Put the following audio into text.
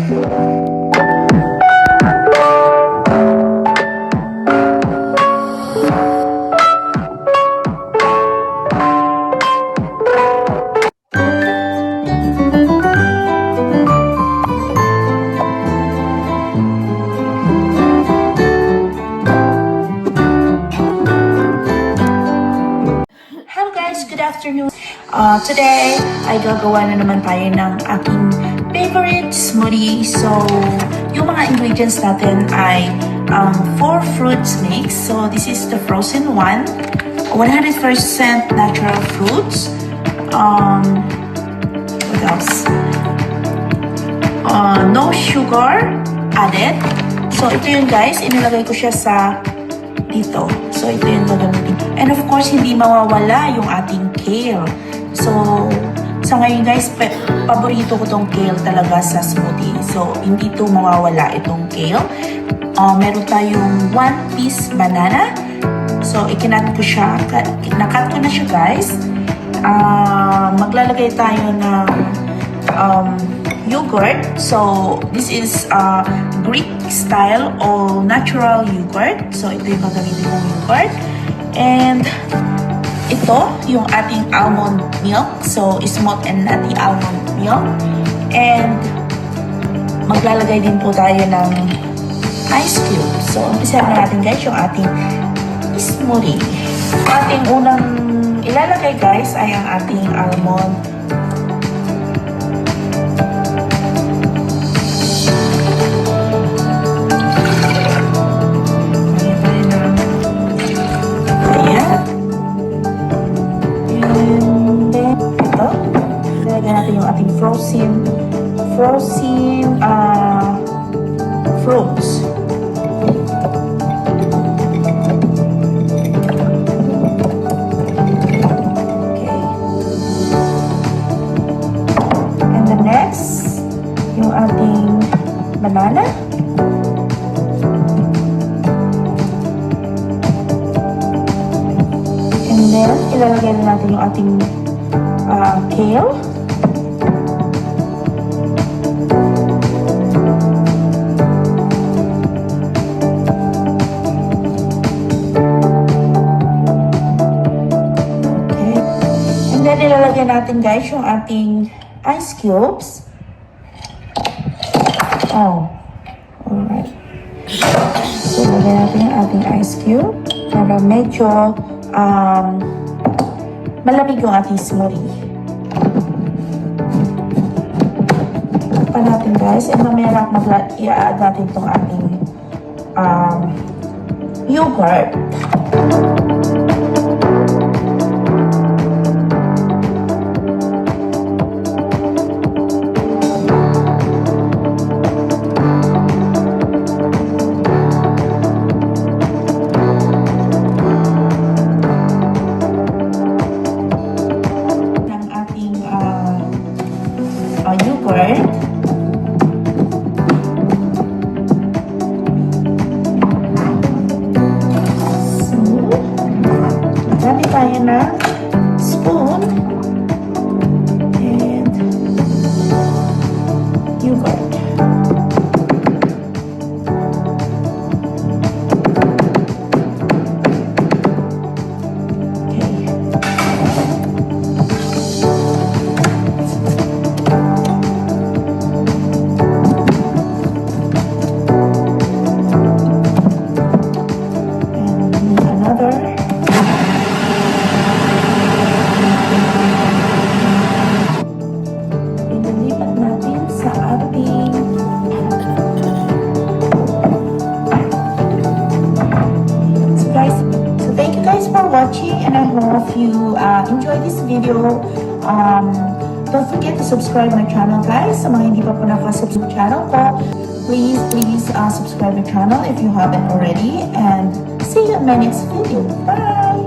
Good afternoon. Today ay gagawa na naman tayo ng aking favorite smoothie. So, yung mga ingredients natin ay 4 fruits mix. So, this is the frozen one. 100% natural fruits. What else? No sugar added. So, ito yun guys. Inilagay ko siya sa dito. So, ito yung gagamitin. And of course, hindi mawawala yung ating kale. So, sa ngayon guys, paborito ko tong kale talaga sa smoothie. So, hindi to mawawala itong kale. Meron tayong 1 piece banana. So, ikinat ko siya. Nakat ko na siya guys. Maglalagay tayo ng yogurt. So, this is Greek style or natural yogurt. So, ito yung gagamitin kong yogurt. And ito, yung ating almond milk. So, smooth and nutty almond milk. And maglalagay din po tayo ng ice cube. So, umpisa na natin guys yung ating smoothie. Ating unang ilalagay guys ay ang ating almond natin yung ating frozen fruits. Okay. And the next, yung ating banana. And then, ilalagay na natin yung ating kale. Then, ilalagay natin guys yung ating ice cubes. Alright. So, ilagay natin yung ating ice cube para medyo malamig yung ating smoothie. Pa natin guys. And mamaya i-add natin itong ating yogurt. Yogurt. So, magdami tayo na spoon and yogurt. Watching, and I hope you enjoy this video. Don't forget to subscribe my channel guys. Sa mga hindi pa po nakasubscribe channel ko, please subscribe my channel if you haven't already, and see you in my next video. Bye!